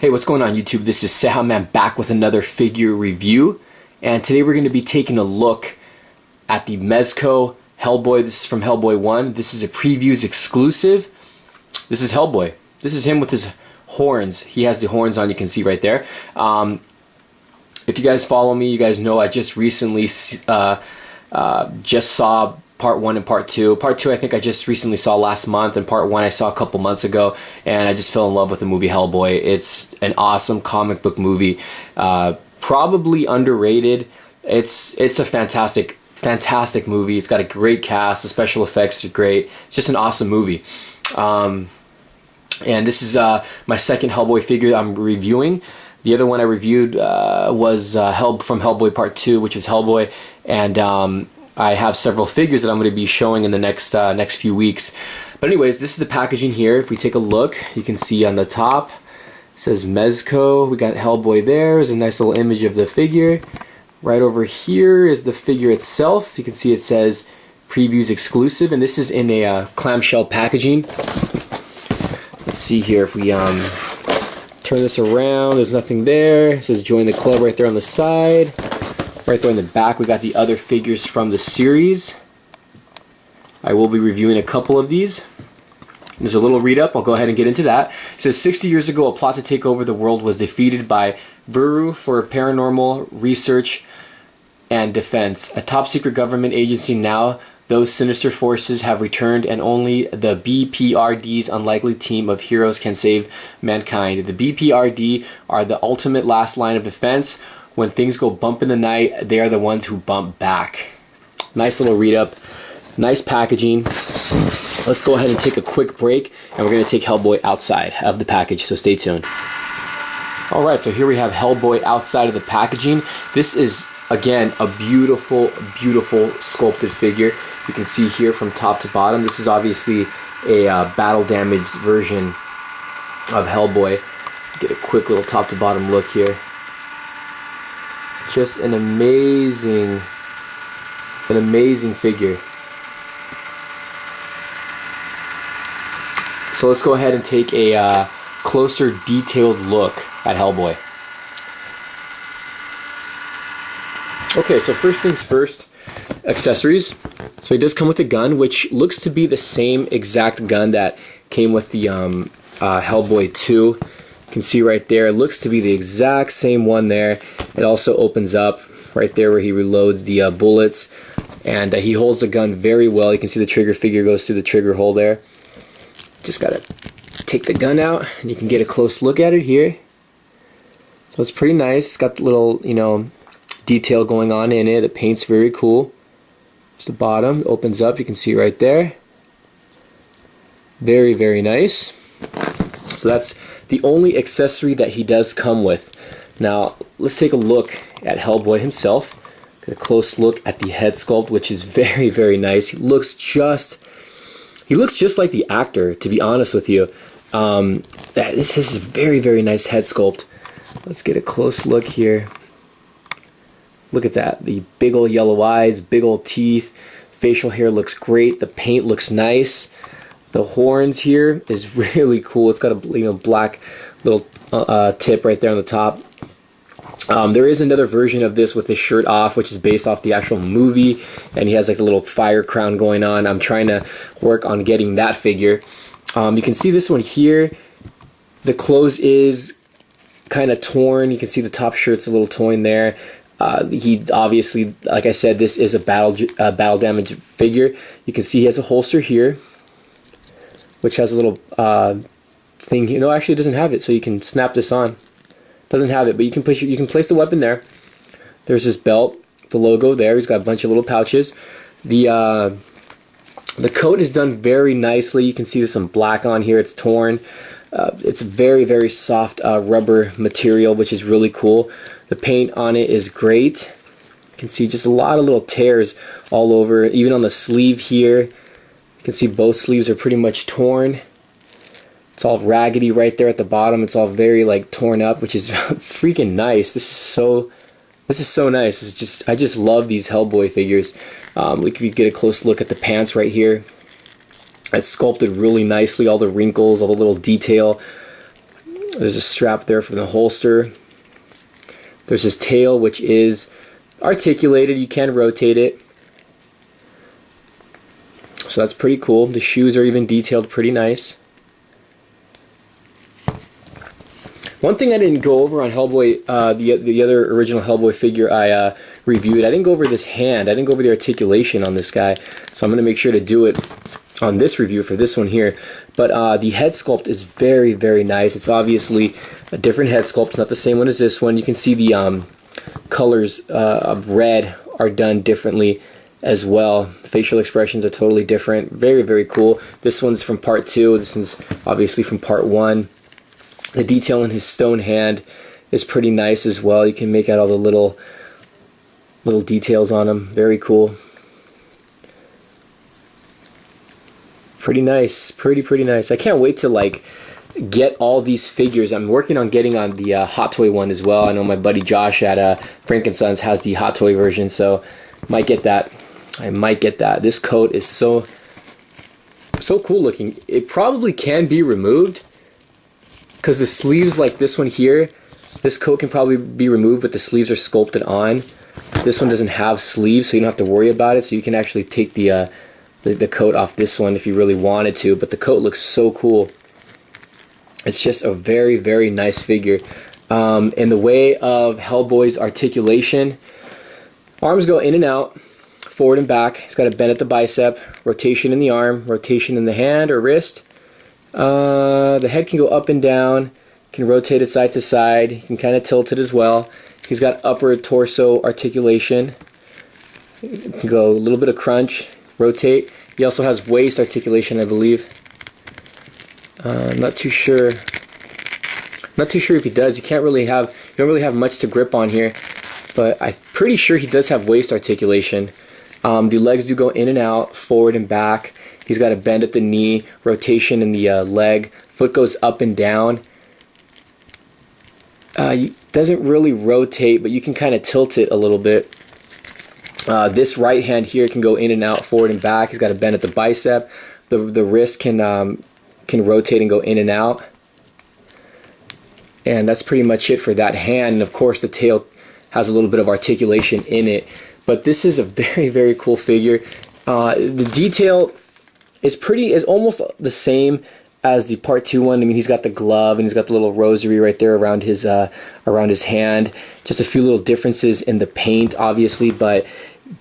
Hey, what's going on YouTube? This is cejaman back with another figure review, and today we're going to be taking a look at the Mezco Hellboy. This is from Hellboy 1. This is a previews exclusive. This is Hellboy. This is him with his horns. He has the horns on, you can see right there. If you guys follow me, you guys know I just recently just saw Part 1 and Part 2. Part 2 I think I just recently saw last month, and Part 1 I saw a couple months ago, and I just fell in love with the movie Hellboy. It's an awesome comic book movie, probably underrated. It's a fantastic movie. It's got a great cast. The special effects are great. It's just an awesome movie. And this is my second Hellboy figure I'm reviewing. The other one I reviewed was from Hellboy Part 2, which is Hellboy, and I have several figures that I'm going to be showing in the next few weeks. But anyways, this is the packaging here. If we take a look, you can see on the top it says Mezco. We got Hellboy there. There's a nice little image of the figure. Right over here is the figure itself. You can see it says previews exclusive, and this is in a clamshell packaging. Let's see here if we turn this around. There's nothing there. It says join the club right there on the side. Right there in the back we got the other figures from the series. I will be reviewing a couple of these. There's a little read up. I'll go ahead and get into that. It says 60 years ago a plot to take over the world was defeated by Bureau for Paranormal Research and Defense, a top secret government agency. Now those sinister forces have returned, and only the BPRD's unlikely team of heroes can save mankind. The BPRD are the ultimate last line of defense. When things go bump in the night, they are the ones who bump back. Nice little read up. Nice packaging. Let's go ahead and take a quick break, and we're going to take Hellboy outside of the package, so stay tuned. Alright, so here we have Hellboy outside of the packaging. This is, again, a beautiful sculpted figure. You can see here from top to bottom. This is obviously a battle damaged version of Hellboy. Get a quick little top to bottom look here. Just an amazing figure. So let's go ahead and take a closer detailed look at Hellboy. Okay, so first things first, accessories. So he does come with a gun, which looks to be the same exact gun that came with the Hellboy 2. You can see right there, it looks to be the exact same one there. It also opens up right there where he reloads the bullets, and he holds the gun very well. You can see the trigger figure goes through the trigger hole there. Just gotta take the gun out, and you can get a close look at it here. So it's pretty nice. It's got the little, detail going on in it. The paint's very cool. Just the bottom opens up. You can see right there. Very nice. So that's the only accessory that he does come with. Now let's take a look at Hellboy himself. Get a close look at the head sculpt, which is very nice. He looks just like the actor, to be honest with you. This is a very nice head sculpt. Let's get a close look here. Look at that. The big old yellow eyes, big old teeth. Facial hair looks great. The paint looks nice. The horns here is really cool. It's got a black little tip right there on the top. There is another version of this with his shirt off, which is based off the actual movie, and he has like a little fire crown going on. I'm trying to work on getting that figure. You can see this one here. The clothes is kind of torn. You can see the top shirt's a little torn there. He obviously, like I said, this is a battle damage figure. You can see he has a holster here, which has a little thing here. No, actually it doesn't have it, so you can snap this on. Doesn't have it, but you can place the weapon there. There's his belt, the logo there. He's got a bunch of little pouches. The coat is done very nicely. You can see there's some black on here. It's torn. It's very soft rubber material, which is really cool. The paint on it is great. You can see just a lot of little tears all over, even on the sleeve here. You can see both sleeves are pretty much torn. It's all raggedy right there at the bottom. It's all very torn up, which is freaking nice. This is so nice. I just love these Hellboy figures. We can get a close look at the pants right here. It's sculpted really nicely. All the wrinkles, all the little detail. There's a strap there for the holster. There's his tail, which is articulated. You can rotate it. So that's pretty cool. The shoes are even detailed pretty nice. One thing I didn't go over on Hellboy, the other original Hellboy figure I reviewed, I didn't go over this hand. I didn't go over the articulation on this guy. So I'm going to make sure to do it on this review for this one here. But the head sculpt is very, very nice. It's obviously a different head sculpt. It's not the same one as this one. You can see the colors of red are done differently as well. Facial expressions are totally different. Very, very cool. This one's from part 2. This one's obviously from part 1. The detail in his stone hand is pretty nice as well. You can make out all the little details on him. Very cool. Pretty nice. Pretty nice. I can't wait to like get all these figures. I'm working on getting on the Hot Toy one as well. I know my buddy Josh at Frankensons has the Hot Toy version, so might get that. I might get that. This coat is so cool looking. It probably can be removed, because the sleeves, like this one here, this coat can probably be removed, but the sleeves are sculpted on. This one doesn't have sleeves, so you don't have to worry about it. So you can actually take the coat off this one if you really wanted to. But the coat looks so cool. It's just a very, very nice figure. In the way of Hellboy's articulation, arms go in and out, forward and back. He's got a bend at the bicep, rotation in the arm, rotation in the hand or wrist. The head can go up and down, can rotate it side to side, you can kind of tilt it as well. He's got upper torso articulation. You can go a little bit of crunch, rotate. He also has waist articulation, I believe. I'm not too sure. Not too sure if he does. You don't really have much to grip on here, but I'm pretty sure he does have waist articulation. The legs do go in and out, forward and back. He's got a bend at the knee, rotation in the leg. Foot goes up and down. Doesn't really rotate, but you can kind of tilt it a little bit. This right hand here can go in and out, forward and back. He's got a bend at the bicep. The wrist can rotate and go in and out. And that's pretty much it for that hand. And of course the tail has a little bit of articulation in it. But this is a very, very cool figure. The detail is almost the same as the part 2 one. I mean, he's got the glove and he's got the little rosary right there around his hand. Just a few little differences in the paint, obviously, but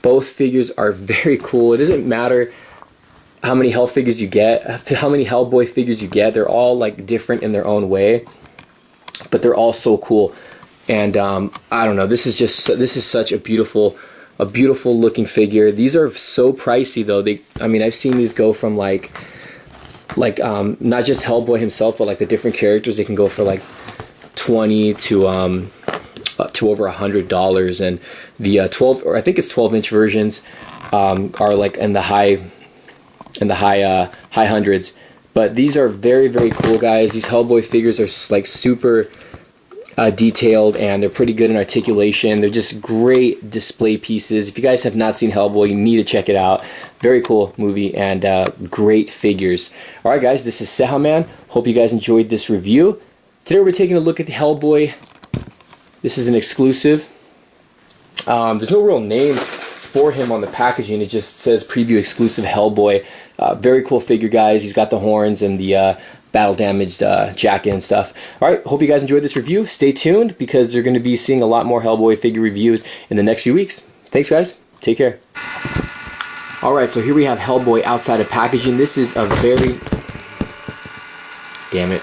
both figures are very cool. It doesn't matter how many Hellboy figures you get. They're all like different in their own way, but they're all so cool. And I don't know. This is such a beautiful looking figure. These are so pricey though. I mean, I've seen these go from like not just Hellboy himself, but like the different characters. They can go for like $20 to over $100, and the 12, or I think it's 12-inch versions are like in the high hundreds. But these are very, very cool, guys. These Hellboy figures are like super detailed, and they're pretty good in articulation. They're just great display pieces. If you guys have not seen Hellboy, you need to check it out. Very cool movie and great figures. Alright guys, this is cejaman. Hope you guys enjoyed this review. Today we're taking a look at the Hellboy. This is an exclusive. There's no real name for him on the packaging. It just says preview exclusive Hellboy. Very cool figure, guys. He's got the horns and the battle damaged jacket and stuff. Alright, hope you guys enjoyed this review. Stay tuned because you're going to be seeing a lot more Hellboy figure reviews in the next few weeks. Thanks guys, take care. Alright, so here we have Hellboy outside of packaging. This is a very... Damn it.